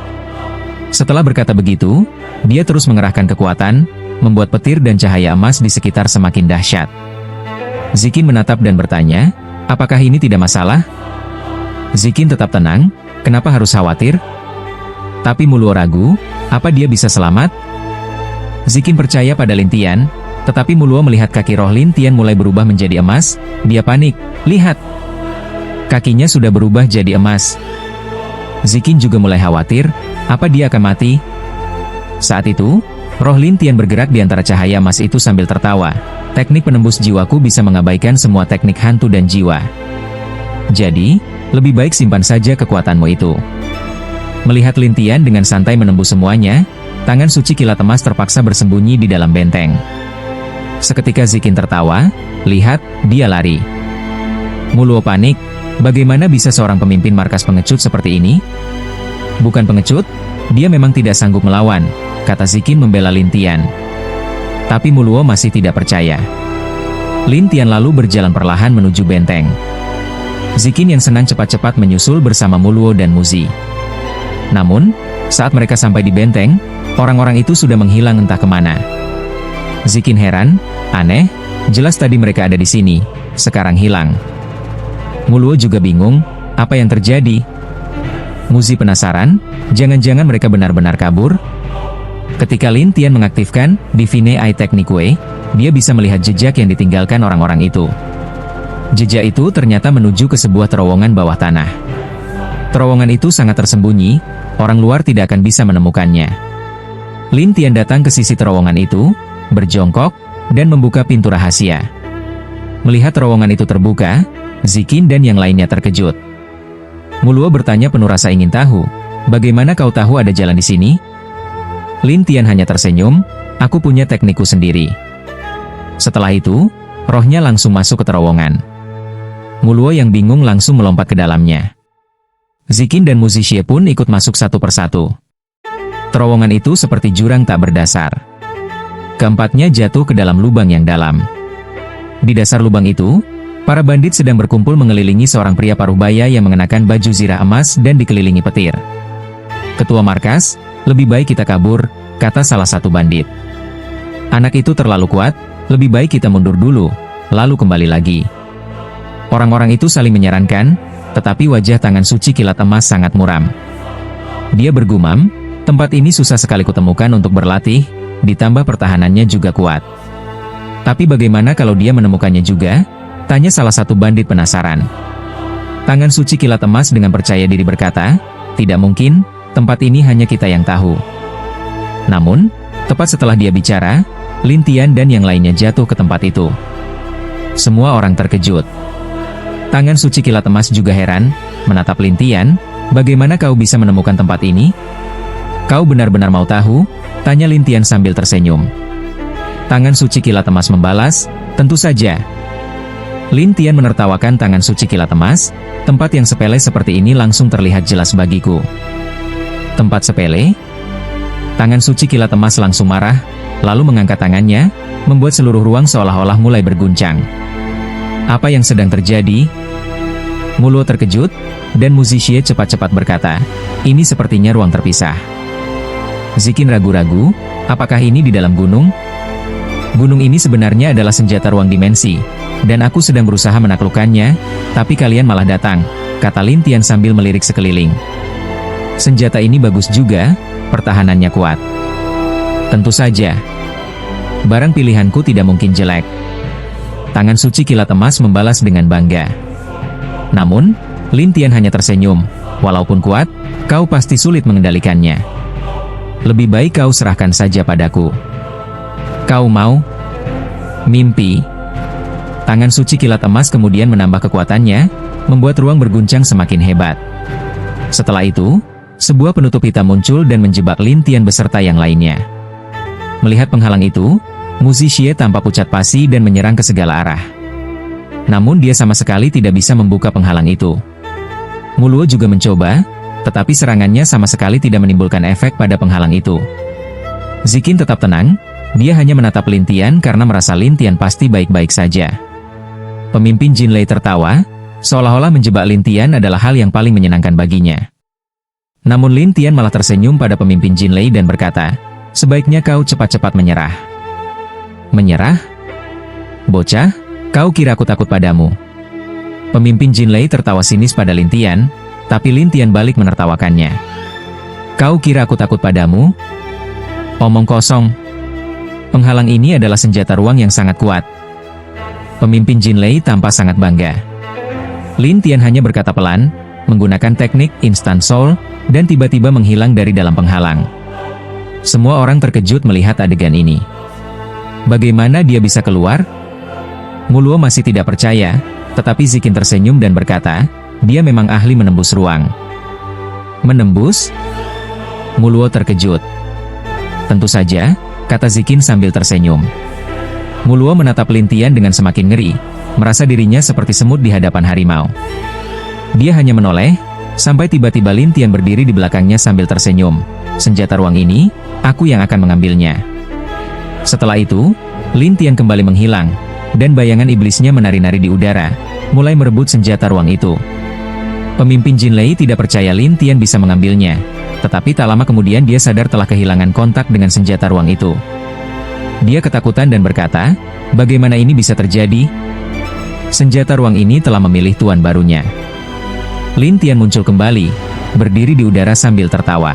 Setelah berkata begitu, dia terus mengerahkan kekuatan, membuat petir dan cahaya emas di sekitar semakin dahsyat. Zikin menatap dan bertanya, "Apakah ini tidak masalah?" Zikin tetap tenang, "Kenapa harus khawatir?" Tapi Mu Luo ragu, apa dia bisa selamat? Zikin percaya pada Lin Tian, tetapi Mu Luo melihat kaki roh Lin Tian mulai berubah menjadi emas, dia panik, "Lihat! Kakinya sudah berubah jadi emas." Zikin juga mulai khawatir, apa dia akan mati? Saat itu, roh Lin Tian bergerak di antara cahaya emas itu sambil tertawa. "Teknik penembus jiwaku bisa mengabaikan semua teknik hantu dan jiwa. Jadi, lebih baik simpan saja kekuatanmu itu." Melihat Lin Tian dengan santai menembus semuanya, tangan suci kilat emas terpaksa bersembunyi di dalam benteng. Seketika Zikin tertawa, "Lihat, dia lari." Mu Luo panik, bagaimana bisa seorang pemimpin markas pengecut seperti ini? "Bukan pengecut, dia memang tidak sanggup melawan," kata Zikin membela Lin Tian. Tapi Mu Luo masih tidak percaya. Lin Tian lalu berjalan perlahan menuju benteng. Zikin yang senang cepat-cepat menyusul bersama Mu Luo dan Mu Zi. Namun, saat mereka sampai di benteng, orang-orang itu sudah menghilang entah kemana. Zikin heran, aneh, jelas tadi mereka ada di sini, sekarang hilang. Mu Luo juga bingung, apa yang terjadi? Mu Zi penasaran, jangan-jangan mereka benar-benar kabur? Ketika Lin Tian mengaktifkan Divine Eye Technique, dia bisa melihat jejak yang ditinggalkan orang-orang itu. Jejak itu ternyata menuju ke sebuah terowongan bawah tanah. Terowongan itu sangat tersembunyi, orang luar tidak akan bisa menemukannya. Lin Tian datang ke sisi terowongan itu, berjongkok, dan membuka pintu rahasia. Melihat terowongan itu terbuka, Zikin dan yang lainnya terkejut. Mu Luo bertanya penuh rasa ingin tahu, "Bagaimana kau tahu ada jalan di sini?" Lin Tian hanya tersenyum, "Aku punya teknikku sendiri." Setelah itu, rohnya langsung masuk ke terowongan. Mu Luo yang bingung langsung melompat ke dalamnya. Zikin dan Mu Zixie pun ikut masuk satu persatu. Terowongan itu seperti jurang tak berdasar. Keempatnya jatuh ke dalam lubang yang dalam. Di dasar lubang itu, para bandit sedang berkumpul mengelilingi seorang pria parubaya yang mengenakan baju zirah emas dan dikelilingi petir. "Ketua markas, lebih baik kita kabur," kata salah satu bandit. "Anak itu terlalu kuat, lebih baik kita mundur dulu, lalu kembali lagi." Orang-orang itu saling menyarankan, tetapi wajah tangan suci kilat emas sangat muram. Dia bergumam, "Tempat ini susah sekali kutemukan untuk berlatih, ditambah pertahanannya juga kuat. Tapi bagaimana kalau dia menemukannya juga?" tanya salah satu bandit penasaran. Tangan suci kilat emas dengan percaya diri berkata, "Tidak mungkin, tempat ini hanya kita yang tahu." Namun, tepat setelah dia bicara, Lin Tian dan yang lainnya jatuh ke tempat itu. Semua orang terkejut. Tangan suci kilat emas juga heran, menatap Lin Tian, "Bagaimana kau bisa menemukan tempat ini? Kau benar-benar mau tahu?" tanya Lin Tian sambil tersenyum. Tangan suci kilat emas membalas, "Tentu saja." Lin Tian menertawakan tangan suci kilat emas, "Tempat yang sepele seperti ini langsung terlihat jelas bagiku." "Tempat sepele?" Tangan suci kilat emas langsung marah, lalu mengangkat tangannya, membuat seluruh ruang seolah-olah mulai berguncang. "Apa yang sedang terjadi?" Mu Luo terkejut, dan Mu Zixie cepat-cepat berkata, "Ini sepertinya ruang terpisah." Zikin ragu-ragu, "Apakah ini di dalam gunung?" "Gunung ini sebenarnya adalah senjata ruang dimensi, dan aku sedang berusaha menaklukkannya, tapi kalian malah datang," kata Lin Tian sambil melirik sekeliling. "Senjata ini bagus juga, pertahanannya kuat." "Tentu saja. Barang pilihanku tidak mungkin jelek." Tangan suci kilat emas membalas dengan bangga. Namun, Lin Tian hanya tersenyum, "Walaupun kuat, kau pasti sulit mengendalikannya. Lebih baik kau serahkan saja padaku." "Kau mau?" "Mimpi." Tangan suci kilat emas kemudian menambah kekuatannya, membuat ruang berguncang semakin hebat. Setelah itu, sebuah penutup hitam muncul dan menjebak Lin Tian beserta yang lainnya. Melihat penghalang itu, Mu Zixie tampak pucat pasi dan menyerang ke segala arah. Namun dia sama sekali tidak bisa membuka penghalang itu. Mu Luo juga mencoba, tetapi serangannya sama sekali tidak menimbulkan efek pada penghalang itu. Zikin tetap tenang, dia hanya menatap Lin Tian karena merasa Lin Tian pasti baik-baik saja. Pemimpin Jinlei tertawa, seolah-olah menjebak Lin Tian adalah hal yang paling menyenangkan baginya. Namun Lin Tian malah tersenyum pada pemimpin Jinlei dan berkata, "Sebaiknya kau cepat-cepat menyerah." "Menyerah? Bocah, kau kira aku takut padamu?" Pemimpin Jinlei tertawa sinis pada Lin Tian, tapi Lin Tian balik menertawakannya. "Kau kira aku takut padamu? Omong kosong. Penghalang ini adalah senjata ruang yang sangat kuat." Pemimpin Jinlei tampak sangat bangga. Lin Tian hanya berkata pelan, menggunakan teknik Instant Soul, dan tiba-tiba menghilang dari dalam penghalang. Semua orang terkejut melihat adegan ini. Bagaimana dia bisa keluar? Mu Luo masih tidak percaya, tetapi Zikin tersenyum dan berkata, dia memang ahli menembus ruang. Menembus? Mu Luo terkejut. Tentu saja, kata Zikin sambil tersenyum. Mu Luo menatap Lin Tian dengan semakin ngeri, merasa dirinya seperti semut di hadapan harimau. Dia hanya menoleh, sampai tiba-tiba Lin Tian berdiri di belakangnya sambil tersenyum. "Senjata ruang ini, aku yang akan mengambilnya." Setelah itu, Lin Tian kembali menghilang, dan bayangan iblisnya menari-nari di udara, mulai merebut senjata ruang itu. Pemimpin Jinlei tidak percaya Lin Tian bisa mengambilnya, tetapi tak lama kemudian dia sadar telah kehilangan kontak dengan senjata ruang itu. Dia ketakutan dan berkata, "Bagaimana ini bisa terjadi? Senjata ruang ini telah memilih tuan barunya." Lin Tian muncul kembali, berdiri di udara sambil tertawa.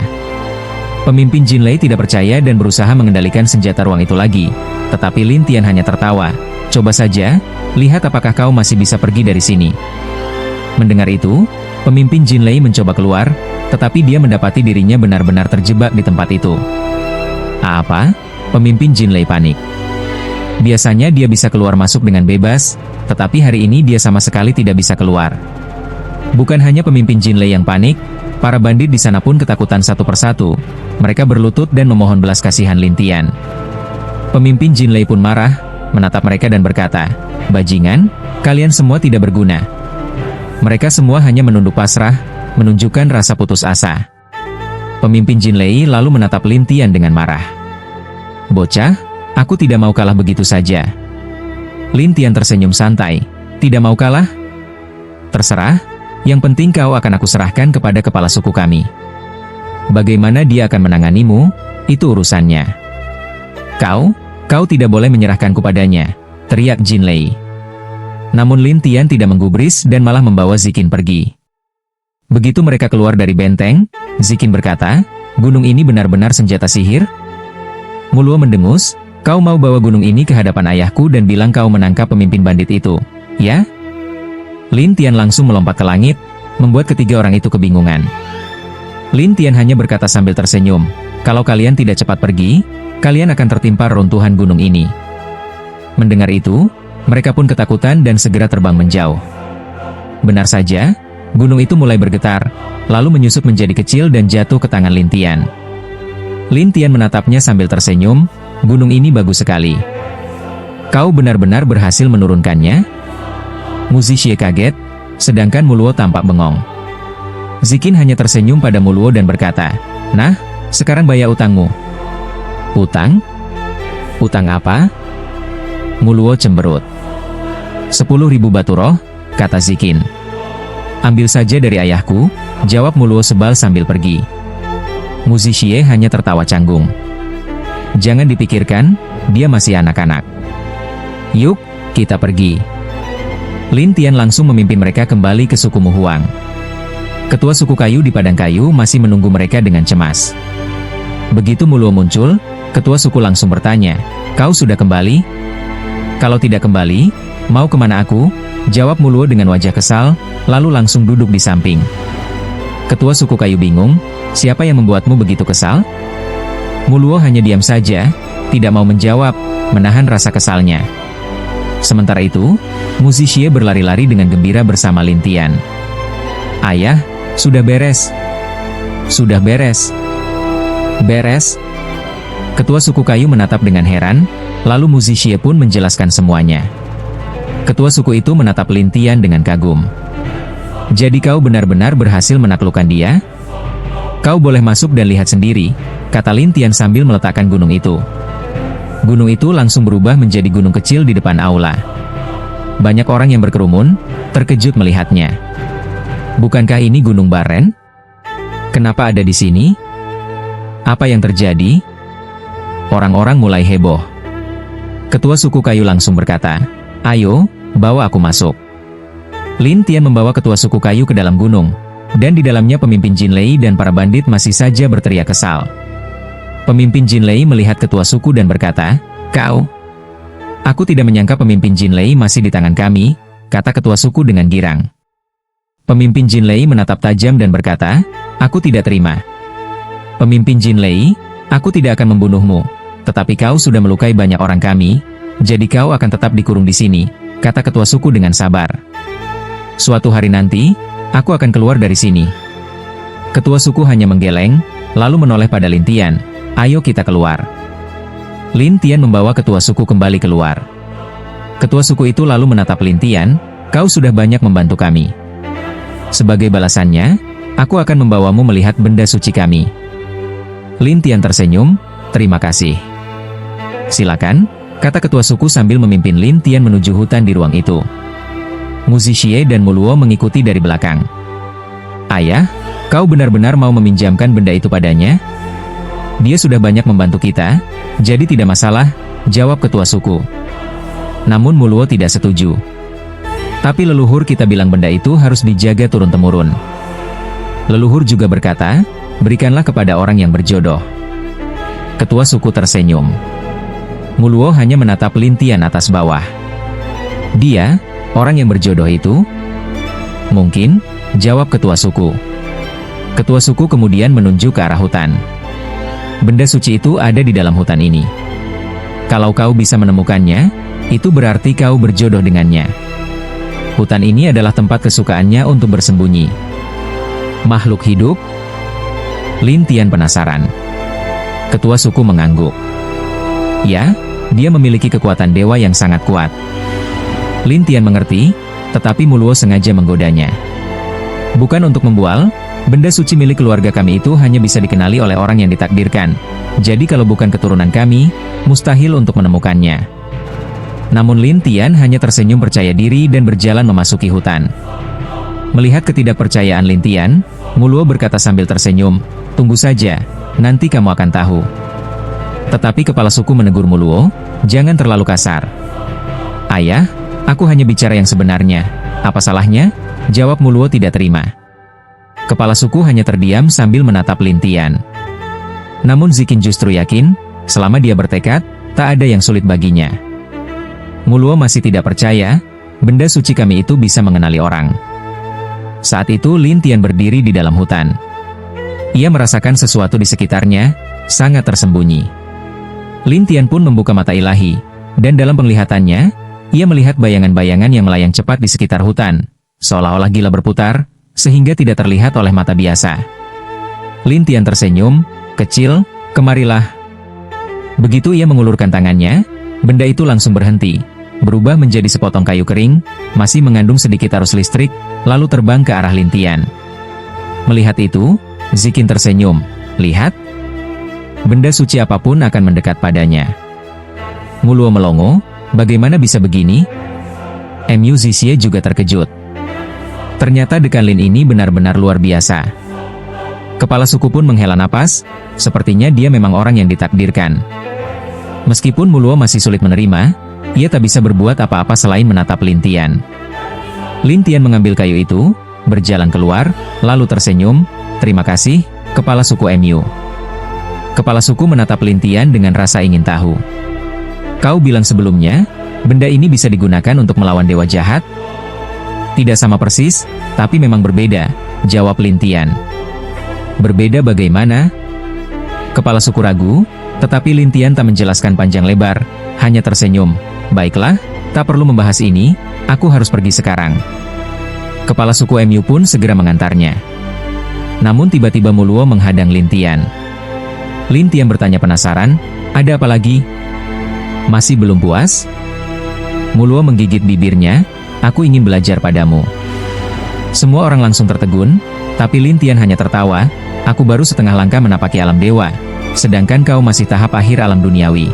Pemimpin Jinlei tidak percaya dan berusaha mengendalikan senjata ruang itu lagi, tetapi Lin Tian hanya tertawa. "Coba saja, lihat apakah kau masih bisa pergi dari sini." Mendengar itu, pemimpin Jinlei mencoba keluar, tetapi dia mendapati dirinya benar-benar terjebak di tempat itu. Apa? Pemimpin Jinlei panik. Biasanya dia bisa keluar masuk dengan bebas, tetapi hari ini dia sama sekali tidak bisa keluar. Bukan hanya pemimpin Jinlei yang panik, para bandit di sana pun ketakutan satu persatu. Mereka berlutut dan memohon belas kasihan Lin Tian. Pemimpin Jinlei pun marah, menatap mereka dan berkata, "Bajingan, kalian semua tidak berguna." Mereka semua hanya menunduk pasrah, menunjukkan rasa putus asa. Pemimpin Jinlei lalu menatap Lin Tian dengan marah. "Bocah, aku tidak mau kalah begitu saja." Lin Tian tersenyum santai. "Tidak mau kalah? Terserah, yang penting kau akan aku serahkan kepada kepala suku kami. Bagaimana dia akan menanganimu, itu urusannya. Kau tidak boleh menyerahkanku padanya," teriak Jinlei. Namun Lin Tian tidak menggubris dan malah membawa Zikin pergi. Begitu mereka keluar dari benteng, Zikin berkata, "Gunung ini benar-benar senjata sihir?" Mu Luo mendengus, "Kau mau bawa gunung ini ke hadapan ayahku dan bilang kau menangkap pemimpin bandit itu, ya?" Lin Tian langsung melompat ke langit, membuat ketiga orang itu kebingungan. Lin Tian hanya berkata sambil tersenyum, "Kalau kalian tidak cepat pergi, kalian akan tertimpa reruntuhan gunung ini." Mendengar itu, mereka pun ketakutan dan segera terbang menjauh. Benar saja, gunung itu mulai bergetar, lalu menyusut menjadi kecil dan jatuh ke tangan Lin Tian. Lin Tian menatapnya sambil tersenyum, "Gunung ini bagus sekali. Kau benar-benar berhasil menurunkannya?" Mu Zixie kaget, sedangkan Mu Luo tampak bengong. Zikin hanya tersenyum pada Mu Luo dan berkata, "Nah, sekarang bayar utangmu." "Utang? Utang apa?" Mu Luo cemberut. 10.000 batu roh, kata Zikin. "Ambil saja dari ayahku," jawab Mu Luo sebal sambil pergi. Mu Zixie hanya tertawa canggung. "Jangan dipikirkan, dia masih anak-anak. Yuk, kita pergi." Lin Tian langsung memimpin mereka kembali ke suku Mu Huang. Ketua suku kayu di padang kayu masih menunggu mereka dengan cemas. Begitu Mu Luo muncul, ketua suku langsung bertanya, "Kau sudah kembali?" "Kalau tidak kembali, mau kemana aku?" jawab Mu Luo dengan wajah kesal, lalu langsung duduk di samping. Ketua suku kayu bingung, "Siapa yang membuatmu begitu kesal?" Mu Luo hanya diam saja, tidak mau menjawab, menahan rasa kesalnya. Sementara itu, Mu Zixie berlari-lari dengan gembira bersama Lin Tian. "Ayah, sudah beres. Sudah beres. Beres." Ketua suku kayu menatap dengan heran, lalu Mu Zixie pun menjelaskan semuanya. Ketua suku itu menatap Lin Tian dengan kagum. Jadi kau benar-benar berhasil menaklukkan dia? Kau boleh masuk dan lihat sendiri, kata Lin Tian sambil meletakkan gunung itu. Gunung itu langsung berubah menjadi gunung kecil di depan aula. Banyak orang yang berkerumun, terkejut melihatnya. Bukankah ini Gunung Baren? Kenapa ada di sini? Apa yang terjadi? Orang-orang mulai heboh. Ketua suku kayu langsung berkata, "Ayo, bawa aku masuk." Lin Tian membawa ketua suku kayu ke dalam gunung, dan di dalamnya pemimpin Jin Lei dan para bandit masih saja berteriak kesal. Pemimpin Jin Lei melihat ketua suku dan berkata, "Kau? Aku tidak menyangka pemimpin Jin Lei masih di tangan kami," kata ketua suku dengan girang. Pemimpin Jin Lei menatap tajam dan berkata, "Aku tidak terima. Pemimpin Jin Lei, aku tidak akan membunuhmu, tetapi kau sudah melukai banyak orang kami, jadi kau akan tetap dikurung di sini," kata ketua suku dengan sabar. "Suatu hari nanti, aku akan keluar dari sini." Ketua suku hanya menggeleng, lalu menoleh pada Lin Tian, "Ayo kita keluar." Lin Tian membawa ketua suku kembali keluar. Ketua suku itu lalu menatap Lin Tian, "Kau sudah banyak membantu kami. Sebagai balasannya, aku akan membawamu melihat benda suci kami." Lin Tian tersenyum, "Terima kasih." "Silakan," kata ketua suku sambil memimpin Lin Tian menuju hutan di ruang itu. Mu Zixie dan Mu Luo mengikuti dari belakang. "Ayah, kau benar-benar mau meminjamkan benda itu padanya? Dia sudah banyak membantu kita, jadi tidak masalah," jawab ketua suku. Namun Mu Luo tidak setuju. "Tapi leluhur kita bilang benda itu harus dijaga turun-temurun. Leluhur juga berkata, berikanlah kepada orang yang berjodoh." Ketua suku tersenyum. Mu Luo hanya menatap Lin Tian atas bawah. "Dia, orang yang berjodoh itu?" "Mungkin," jawab ketua suku. Ketua suku kemudian menunjuk ke arah hutan. "Benda suci itu ada di dalam hutan ini. Kalau kau bisa menemukannya, itu berarti kau berjodoh dengannya. Hutan ini adalah tempat kesukaannya untuk bersembunyi." "Makhluk hidup?" Lin Tian penasaran. Ketua suku mengangguk. "Ya, dia memiliki kekuatan dewa yang sangat kuat." Lin Tian mengerti, tetapi Mu Luo sengaja menggodanya. "Bukan untuk membual, benda suci milik keluarga kami itu hanya bisa dikenali oleh orang yang ditakdirkan. Jadi kalau bukan keturunan kami, mustahil untuk menemukannya." Namun Lin Tian hanya tersenyum percaya diri dan berjalan memasuki hutan. Melihat ketidakpercayaan Lin Tian, Mu Luo berkata sambil tersenyum, "Tunggu saja, nanti kamu akan tahu." Tetapi kepala suku menegur Mu Luo, "Jangan terlalu kasar." "Ayah, aku hanya bicara yang sebenarnya. Apa salahnya?" jawab Mu Luo tidak terima. Kepala suku hanya terdiam sambil menatap Lin Tian. Namun Zikin justru yakin, selama dia bertekad, tak ada yang sulit baginya. Mu Luo masih tidak percaya, benda suci kami itu bisa mengenali orang. Saat itu Lin Tian berdiri di dalam hutan. Ia merasakan sesuatu di sekitarnya, sangat tersembunyi. Lin Tian pun membuka mata ilahi, dan dalam penglihatannya, ia melihat bayangan-bayangan yang melayang cepat di sekitar hutan, seolah-olah gila berputar, sehingga tidak terlihat oleh mata biasa. Lin Tian tersenyum, "Kecil, kemarilah." Begitu ia mengulurkan tangannya, benda itu langsung berhenti, berubah menjadi sepotong kayu kering, masih mengandung sedikit arus listrik, lalu terbang ke arah Lin Tian. Melihat itu, Zikin tersenyum. "Lihat, benda suci apapun akan mendekat padanya." Mu Luo melongo, "Bagaimana bisa begini?" Mu Zixie juga terkejut. Ternyata dekan Lin ini benar-benar luar biasa. Kepala suku pun menghela napas, sepertinya dia memang orang yang ditakdirkan. Meskipun Mu Luo masih sulit menerima, ia tak bisa berbuat apa-apa selain menatap Lin Tian. Lin Tian mengambil kayu itu, berjalan keluar, lalu tersenyum, "Terima kasih, kepala suku Mu." Kepala suku menatap Lin Tian dengan rasa ingin tahu. "Kau bilang sebelumnya, benda ini bisa digunakan untuk melawan dewa jahat?" "Tidak sama persis, tapi memang berbeda," jawab Lin Tian. "Berbeda bagaimana?" Kepala suku ragu, tetapi Lin Tian tak menjelaskan panjang lebar, hanya tersenyum. "Baiklah, tak perlu membahas ini, aku harus pergi sekarang." Kepala suku Mu pun segera mengantarnya. Namun tiba-tiba Mu Luo menghadang Lin Tian. Lin Tian bertanya penasaran, Ada apa lagi? Masih belum puas? Muluo menggigit bibirnya, aku ingin belajar padamu. Semua orang langsung tertegun, tapi Lin Tian hanya tertawa, aku baru setengah langkah menapaki alam dewa, sedangkan kau masih tahap akhir alam duniawi.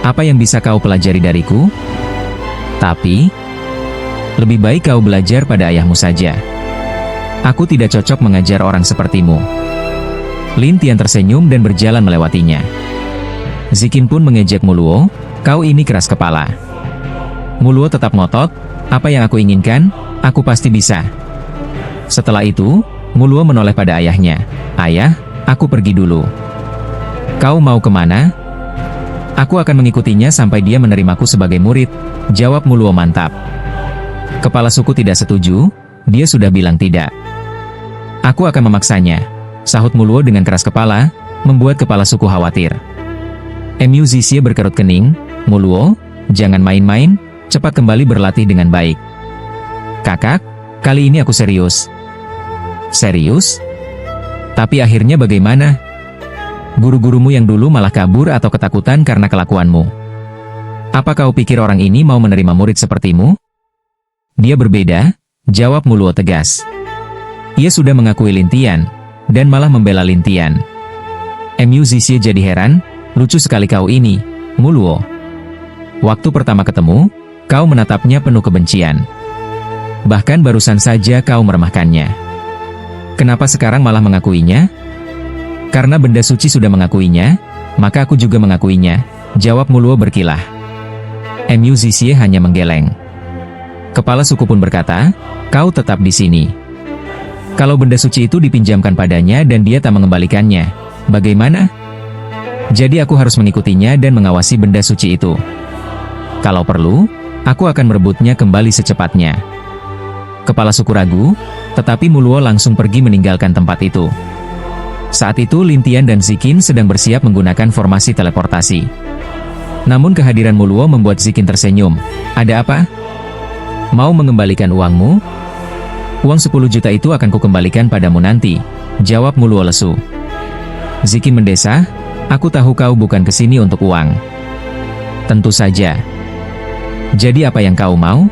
Apa yang bisa kau pelajari dariku? Tapi, lebih baik kau belajar pada ayahmu saja. Aku tidak cocok mengajar orang sepertimu. Lin Tian tersenyum dan berjalan melewatinya. Zikin pun mengejek Muluo, kau ini keras kepala. Muluo tetap ngotot, apa yang aku inginkan, aku pasti bisa. Setelah itu, Muluo menoleh pada ayahnya. Ayah, aku pergi dulu. Kau mau kemana? Aku akan mengikutinya sampai dia menerimaku sebagai murid, jawab Muluo mantap. Kepala suku tidak setuju, dia sudah bilang tidak. Aku akan memaksanya, sahut Muluo dengan keras kepala, membuat kepala suku khawatir. Mu Zixie berkerut kening, Muluo, jangan main-main, cepat kembali berlatih dengan baik. Kakak, kali ini aku serius. Serius? Tapi akhirnya bagaimana? Guru-gurumu yang dulu malah kabur atau ketakutan karena kelakuanmu. Apa kau pikir orang ini mau menerima murid sepertimu? Dia berbeda, jawab Muluo tegas. Ia sudah mengakui Lin Tian, dan malah membela Lin Tian. Mu Zixie jadi heran, lucu sekali kau ini, Muluo. Waktu pertama ketemu, kau menatapnya penuh kebencian. Bahkan barusan saja kau meremehkannya. Kenapa sekarang malah mengakuinya? Karena benda suci sudah mengakuinya, maka aku juga mengakuinya, jawab Muluo berkilah. Mu Zixie hanya menggeleng. Kepala suku pun berkata, kau tetap di sini. Kalau benda suci itu dipinjamkan padanya dan dia tak mengembalikannya, bagaimana? Jadi aku harus mengikutinya dan mengawasi benda suci itu. Kalau perlu, aku akan merebutnya kembali secepatnya. Kepala suku ragu, tetapi Muluo langsung pergi meninggalkan tempat itu. Saat itu Lin Tian dan Zikin sedang bersiap menggunakan formasi teleportasi. Namun kehadiran Muluo membuat Zikin tersenyum. Ada apa? Mau mengembalikan uangmu? Uang 10 juta itu akan kukembalikan padamu nanti, jawab Muluo lesu. Zikin mendesah, aku tahu kau bukan kesini untuk uang. Tentu saja. Jadi apa yang kau mau?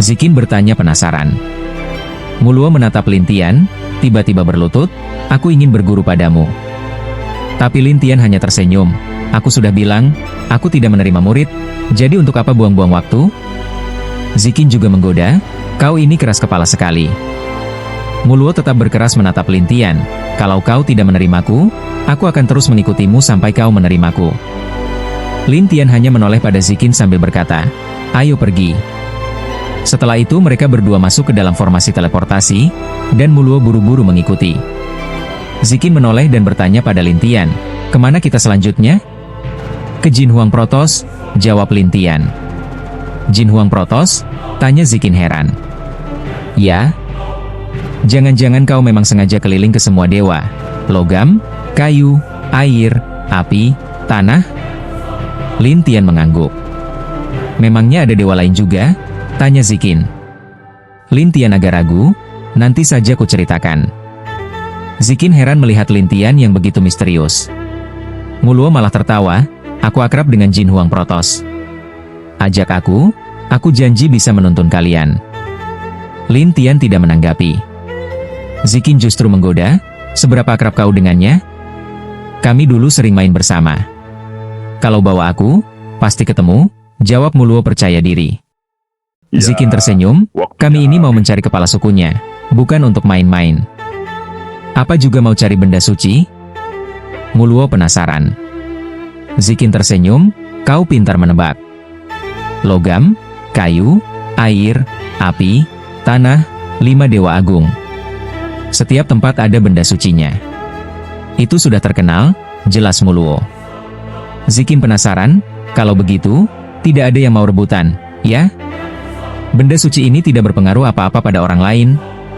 Zikin bertanya penasaran. Muluo menatap Lin Tian, tiba-tiba berlutut, aku ingin berguru padamu. Tapi Lin Tian hanya tersenyum, aku sudah bilang, aku tidak menerima murid, jadi untuk apa buang-buang waktu? Zikin juga menggoda, kau ini keras kepala sekali. Muluo tetap berkeras menatap Lin Tian, kalau kau tidak menerimaku, aku akan terus mengikutimu sampai kau menerimaku. Lin Tian hanya menoleh pada Zikin sambil berkata, ayo pergi. Setelah itu mereka berdua masuk ke dalam formasi teleportasi, dan Muluo buru-buru mengikuti. Zikin menoleh dan bertanya pada Lin Tian, kemana kita selanjutnya? Ke Jin Huang Protos, jawab Lin Tian. Jin Huang Protos? Tanya Zikin heran. Ya? Jangan-jangan kau memang sengaja keliling ke semua dewa, logam, kayu, air, api, tanah? Lin Tian mengangguk. Memangnya ada dewa lain juga? Tanya Zikin. Lin Tian agak ragu, nanti saja ku ceritakan. Zikin heran melihat Lin Tian yang begitu misterius. Muluo malah tertawa, aku akrab dengan Jin Huang Protos. Ajak aku janji bisa menuntun kalian. Lin Tian tidak menanggapi. Zikin justru menggoda, seberapa akrab kau dengannya? Kami dulu sering main bersama. Kalau bawa aku, pasti ketemu, jawab Muluo percaya diri. Zikin tersenyum, kami ini mau mencari kepala sukunya, bukan untuk main-main. Apa juga mau cari benda suci? Muluo penasaran. Zikin tersenyum, kau pintar menebak. Logam, kayu, air, api, tanah, 5 dewa agung. Setiap tempat ada benda sucinya. Itu sudah terkenal, jelas Muluo. Zikin penasaran, kalau begitu, tidak ada yang mau rebutan, ya? Benda suci ini tidak berpengaruh apa-apa pada orang lain,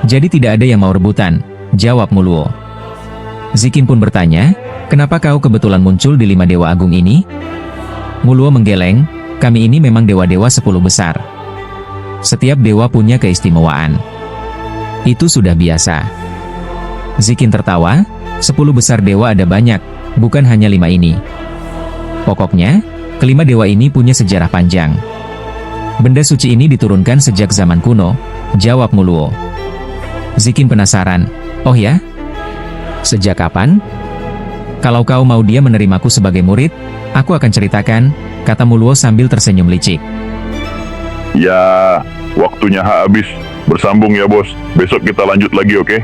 jadi tidak ada yang mau rebutan, jawab Muluo. Zikin pun bertanya, kenapa kau kebetulan muncul di 5 dewa agung ini? Muluo menggeleng, kami ini memang dewa-dewa 10 besar. Setiap dewa punya keistimewaan. Itu sudah biasa. Zikin tertawa, 10 besar dewa ada banyak, bukan hanya 5 ini. Pokoknya, kelima dewa ini punya sejarah panjang. Benda suci ini diturunkan sejak zaman kuno, jawab Muluo. Zikin penasaran. Oh ya? Sejak kapan? Kalau kau mau dia menerimaku sebagai murid, aku akan ceritakan, kata Muluo sambil tersenyum licik. Ya, waktunya habis. Bersambung ya bos. Besok kita lanjut lagi, oke?